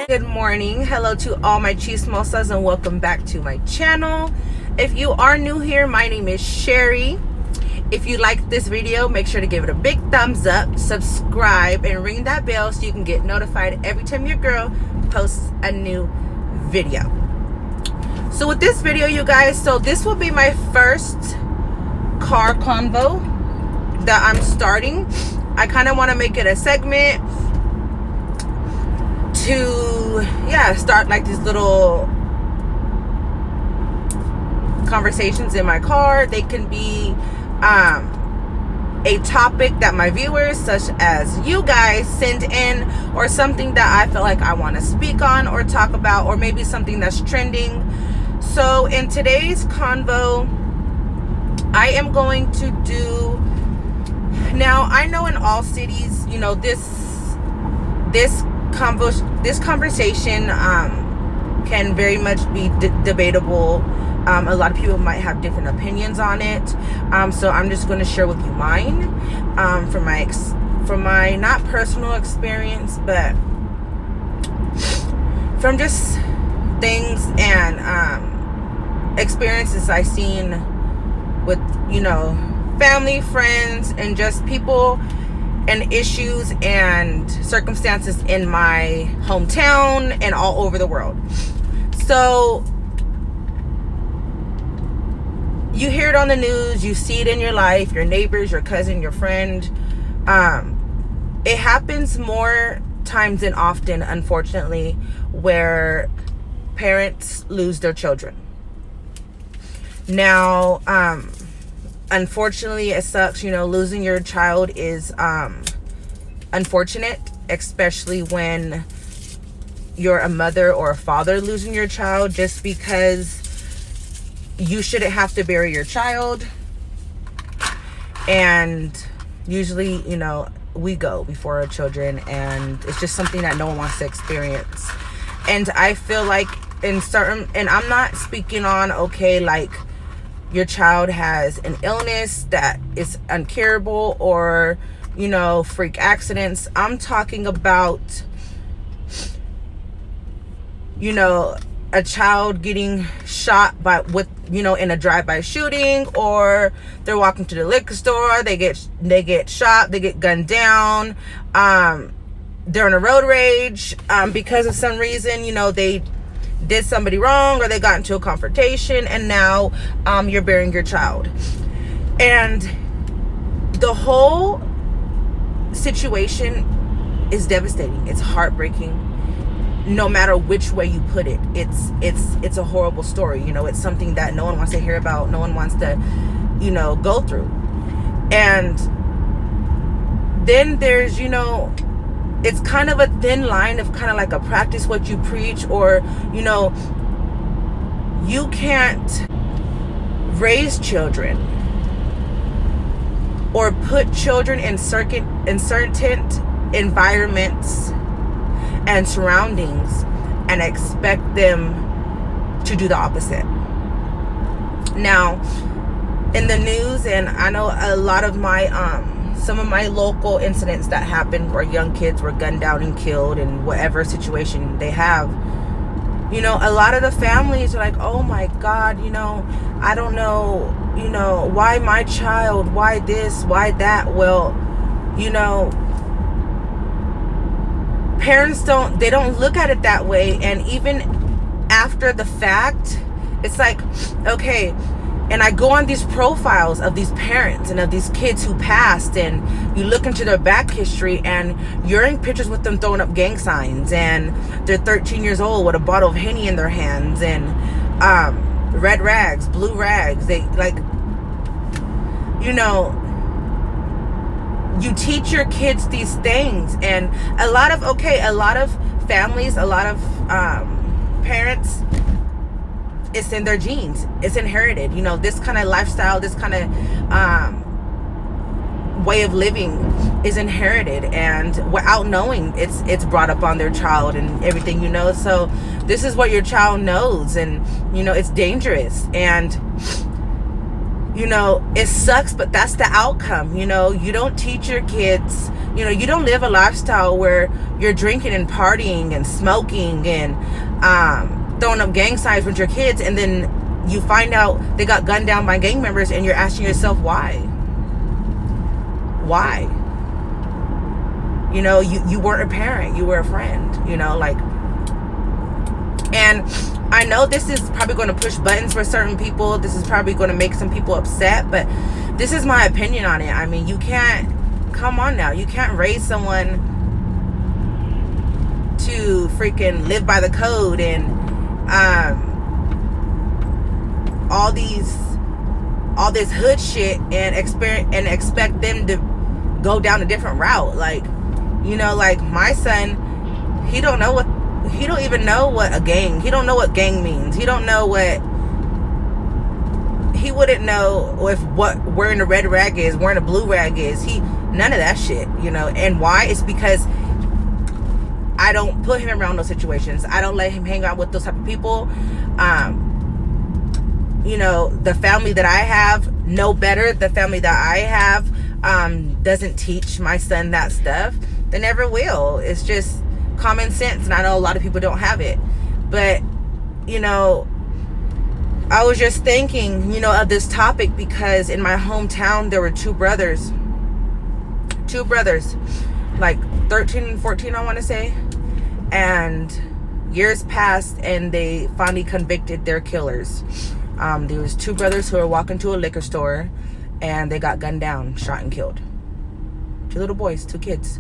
Good morning. Hello to all my chismosas and welcome back to my channel. If you are new here, my name is Sherry. If you like this video, make sure to give it a big thumbs up, subscribe, and ring that bell so you can get notified every time your girl posts a new video. So with this video, you guys, so this will be my first car convo that I'm starting. I kind of want to make it a segment to start like these little conversations in my car. They can be a topic that my viewers, such as you guys, send in, or something that I feel like I want to speak on or talk about, or maybe something that's trending. So in today's convo, I am going to do, now I know in all cities, you know, this conversation can very much be debatable. A lot of people might have different opinions on it. So I'm just going to share with you mine, from my not personal experience, but from just things and experiences I've seen with, you know, family, friends, and just people and issues and circumstances in my hometown and all over the world. So you hear it on the news, you see it in your life, your neighbors, your cousin, your friend. It happens more times than often, unfortunately, where parents lose their children. Now, unfortunately, it sucks, you know, losing your child is unfortunate, especially when you're a mother or a father losing your child, just because you shouldn't have to bury your child. And usually, you know, we go before our children, and it's just something that no one wants to experience. And I feel like in certain, and I'm not speaking on, okay, like your child has an illness that is uncurable, or, you know, freak accidents. I'm talking about, you know, a child getting shot in a drive-by shooting, or they're walking to the liquor store, they get shot, they get gunned down, they're in a road rage, because of some reason, you know, they did somebody wrong, or they got into a confrontation, and now you're burying your child. And the whole situation is devastating. It's heartbreaking. No matter which way you put it, it's a horrible story. You know, it's something that no one wants to hear about, no one wants to, you know, go through. And then there's, you know, it's kind of a thin line of kind of like a practice what you preach, or, you know, you can't raise children or put children in certain environments and surroundings and expect them to do the opposite. Now, in the news, and I know a lot of my some of my local incidents that happened where young kids were gunned down and killed in whatever situation they have, you know, a lot of the families are like, oh my God, you know, I don't know, you know, why my child, why this, why that? Well, you know, parents don't look at it that way. And even after the fact, it's like, okay, and I go on these profiles of these parents and of these kids who passed, and you look into their back history, and you're in pictures with them throwing up gang signs, and they're 13 years old with a bottle of Henny in their hands, and red rags, blue rags. They, like, you know, you teach your kids these things. And a lot of families, a lot of parents, it's in their genes, it's inherited. You know, this kind of lifestyle, this kind of way of living is inherited, and without knowing, it's brought up on their child and everything, you know. So this is what your child knows, and, you know, it's dangerous. And, you know, it sucks, but that's the outcome. You know, you don't teach your kids, you know, you don't live a lifestyle where you're drinking and partying and smoking and throwing up gang signs with your kids, and then you find out they got gunned down by gang members, and you're asking yourself why. You know, you weren't a parent, you were a friend, you know, like. And I know this is probably going to push buttons for certain people. This is probably going to make some people upset, but this is my opinion on it. I mean, you can't, come on now, you can't raise someone to freaking live by the code and all this hood shit and expect them to go down a different route. Like, you know, like my son, he don't even know what a gang, he don't know what gang means. He wouldn't know if what wearing a red rag is, wearing a blue rag is. None of that shit, you know. And why? It's because I don't put him around those situations. I don't let him hang out with those type of people. You know, the family that I have know better. The family that I have doesn't teach my son that stuff. They never will. It's just common sense, and I know a lot of people don't have it. But, you know, I was just thinking, you know, of this topic because in my hometown there were two brothers, like 13 and 14, I want to say, and years passed and they finally convicted their killers. There was two brothers who were walking to a liquor store and they got gunned down, shot and killed. Two little boys, two kids.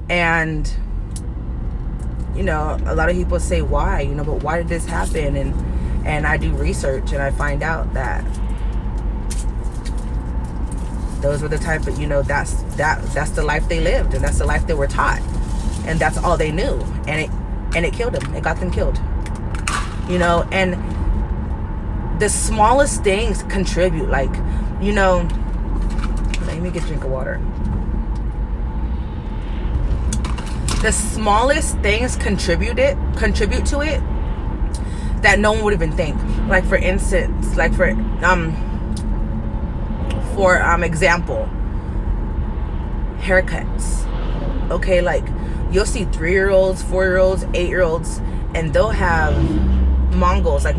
And, you know, a lot of people say why, you know, but why did this happen? And I do research and I find out that those were the type of, you know, that's the life they lived, and that's the life they were taught, and that's all they knew, and it killed them. It got them killed, you know. And the smallest things contribute, like, you know, let me get a drink of water. The smallest things contribute to it that no one would even think. Like, for instance, like for example, haircuts. Okay, like you'll see 3-year-olds, 4-year-olds, 8-year-olds, and they'll have Mongols, like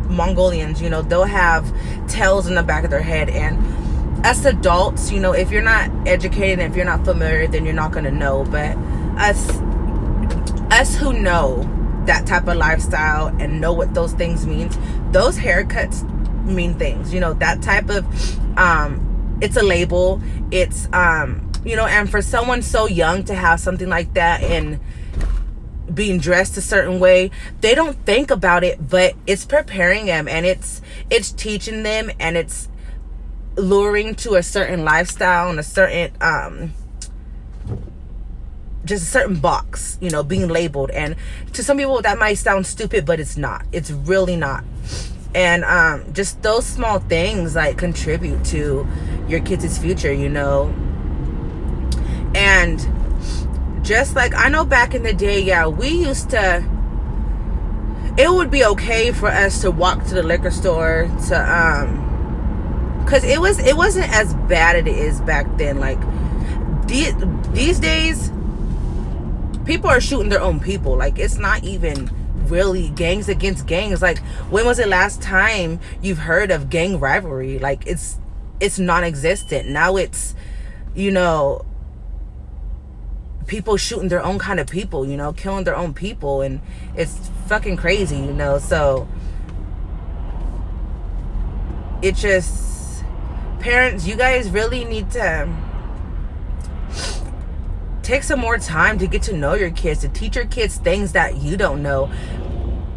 Mongolians, you know, they'll have tails in the back of their head. And us adults, you know, if you're not educated and if you're not familiar, then you're not going to know. But us who know that type of lifestyle and know what those things means, those haircuts mean things, you know. That type of it's a label, it's you know. And for someone so young to have something like that and being dressed a certain way, they don't think about it, but it's preparing them, and it's teaching them, and it's luring to a certain lifestyle and a certain just a certain box, you know, being labeled. And to some people that might sound stupid, but it's not. It's really not. And just those small things like contribute to your kids' future, you know. And just like, I know back in the day, yeah, we used to, it would be okay for us to walk to the liquor store to because it wasn't as bad as it is back then. Like these days, people are shooting their own people. Like, it's not even really gangs against gangs. Like, when was the last time you've heard of gang rivalry? Like, it's non-existent. Now it's, you know, people shooting their own kind of people, you know, killing their own people, and it's fucking crazy, you know. So it just, parents, you guys really need to take some more time to get to know your kids, to teach your kids things that you don't know.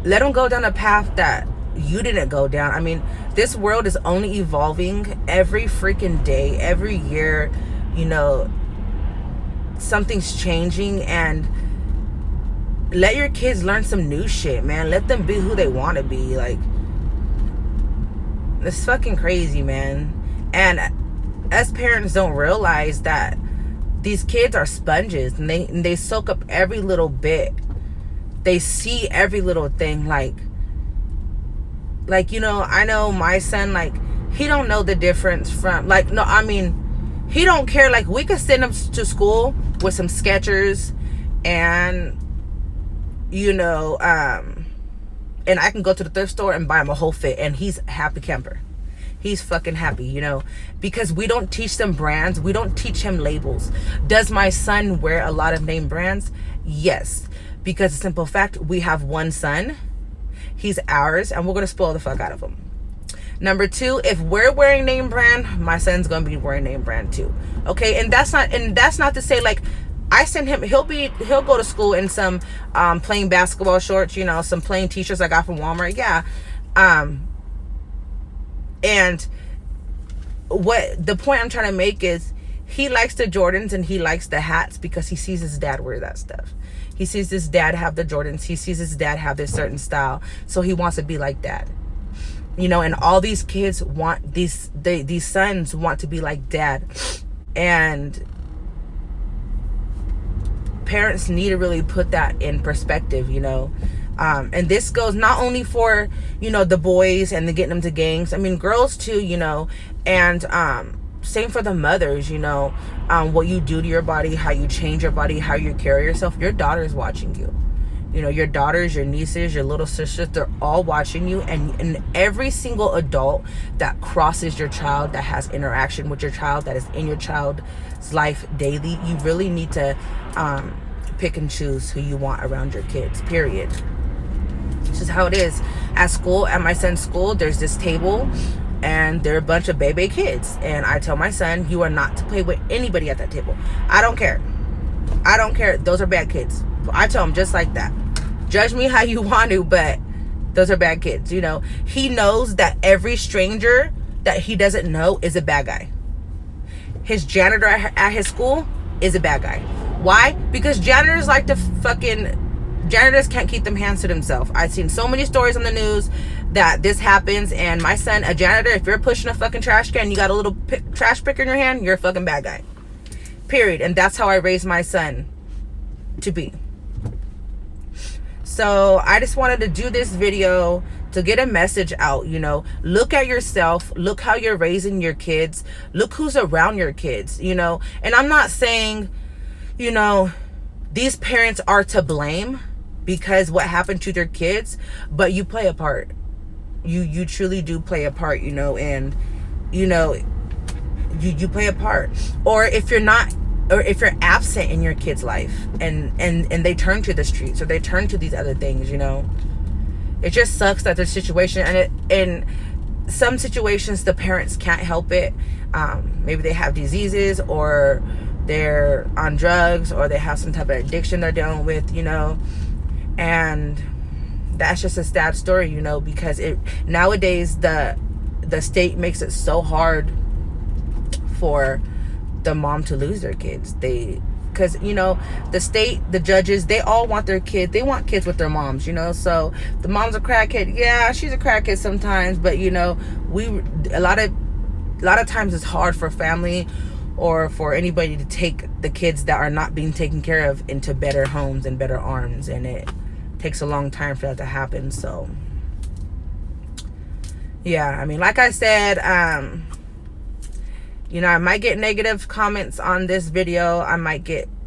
Let them go down a path that you didn't go down. I mean, this world is only evolving every freaking day, every year, you know, something's changing. And let your kids learn some new shit, man. Let them be who they want to be. Like, it's fucking crazy, man. And us parents don't realize that these kids are sponges, and they soak up every little bit. They see every little thing. Like, you know, I know my son, like, he don't know the difference from, like, no, I mean, he don't care. Like, we could send him to school with some Skechers and, you know, and I can go to the thrift store and buy him a whole fit, and he's a happy camper. He's fucking happy, you know, because we don't teach them brands. We don't teach him labels. Does my son wear a lot of name brands? Yes, because the simple fact, we have one son. He's ours, and we're going to spoil the fuck out of him. Number two, if we're wearing name brand, my son's going to be wearing name brand too. Okay, and that's not to say, like, I send him, he'll go to school in some plain basketball shorts, you know, some plain t-shirts I got from Walmart. Yeah. And what the point I'm trying to make is, he likes the Jordans and he likes the hats because he sees his dad wear that stuff. He sees his dad have the Jordans. He sees his dad have this certain style. So he wants to be like dad. You know, and all these kids want, these sons want to be like dad. And parents need to really put that in perspective, you know. And this goes not only for, you know, the boys and the getting them to gangs. I mean, girls too, you know. And same for the mothers, you know. What you do to your body, how you change your body, how you carry yourself. Your daughter is watching you. You know, your daughters, your nieces, your little sisters, they're all watching you. And every single adult that crosses your child, that has interaction with your child, that is in your child's life daily, you really need to pick and choose who you want around your kids, period. This is how it is. At school, at my son's school, there's this table, and there are a bunch of baby kids. And I tell my son, you are not to play with anybody at that table. I don't care. I don't care. Those are bad kids. I tell him just like that. Judge me how you want to, but those are bad kids, you know. He knows that every stranger that he doesn't know is a bad guy. His janitor at his school is a bad guy. Why? Because janitors like to janitors can't keep them hands to themselves. I've seen so many stories on the news that this happens, and my son, a janitor, if you're pushing a fucking trash can, you got a little trash picker in your hand, you're a fucking bad guy. Period. And that's how I raised my son to be. So I just wanted to do this video to get a message out, you know. Look at yourself. Look how you're raising your kids. Look who's around your kids, you know. And I'm not saying, you know, these parents are to blame because what happened to their kids, but you play a part. You truly do play a part, you know, and, you know, you play a part. Or if you're not, or if you're absent in your kid's life and they turn to the streets or they turn to these other things, you know, it just sucks that their situation, and in some situations the parents can't help it. Maybe they have diseases, or they're on drugs, or they have some type of addiction they're dealing with, you know. And that's just a sad story, you know, because nowadays the state makes it so hard for the mom to lose their kids. Because, you know, the state, the judges, they all want their kids. They want kids with their moms, you know. So the mom's a crackhead. Yeah, she's a crackhead sometimes, but, you know, a lot of times it's hard for family or for anybody to take the kids that are not being taken care of into better homes and better arms, and it takes a long time for that to happen. So yeah, I mean, like I said, you know, I might get negative comments on this video.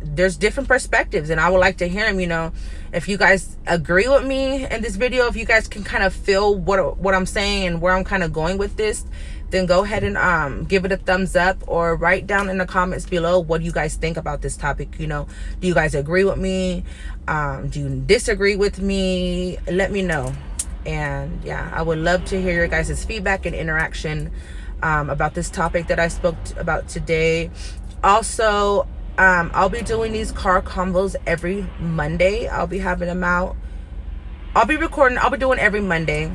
There's different perspectives, and I would like to hear them, you know. If you guys agree with me in this video, if you guys can kind of feel what I'm saying and where I'm kind of going with this, then go ahead and give it a thumbs up, or write down in the comments below what you guys think about this topic. You know, do you guys agree with me? Do you disagree with me? Let me know. And yeah, I would love to hear your guys' feedback and interaction about this topic that I spoke about today. Also, I'll be doing these car convos every Monday. I'll be having them out. I'll be doing every Monday,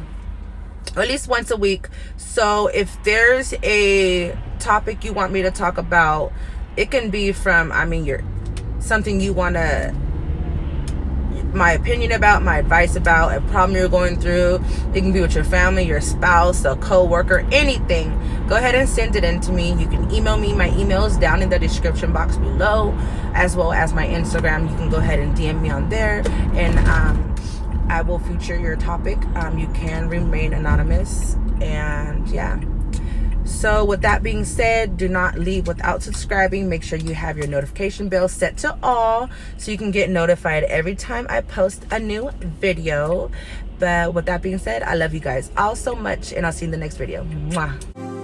or at least once a week. So if there's a topic you want me to talk about, it can be from, I mean, something you want my opinion about, my advice about, a problem you're going through. It can be with your family, your spouse, a co-worker, anything. Go ahead and send it in to me. You can email me. My email is down in the description box below, as well as my Instagram. You can go ahead and DM me on there, and I will feature your topic. You can remain anonymous. And yeah, So with that being said, do not leave without subscribing. Make sure you have your notification bell set to all so you can get notified every time I post a new video. But with that being said, I love you guys all so much, and I'll see you in the next video. Mwah.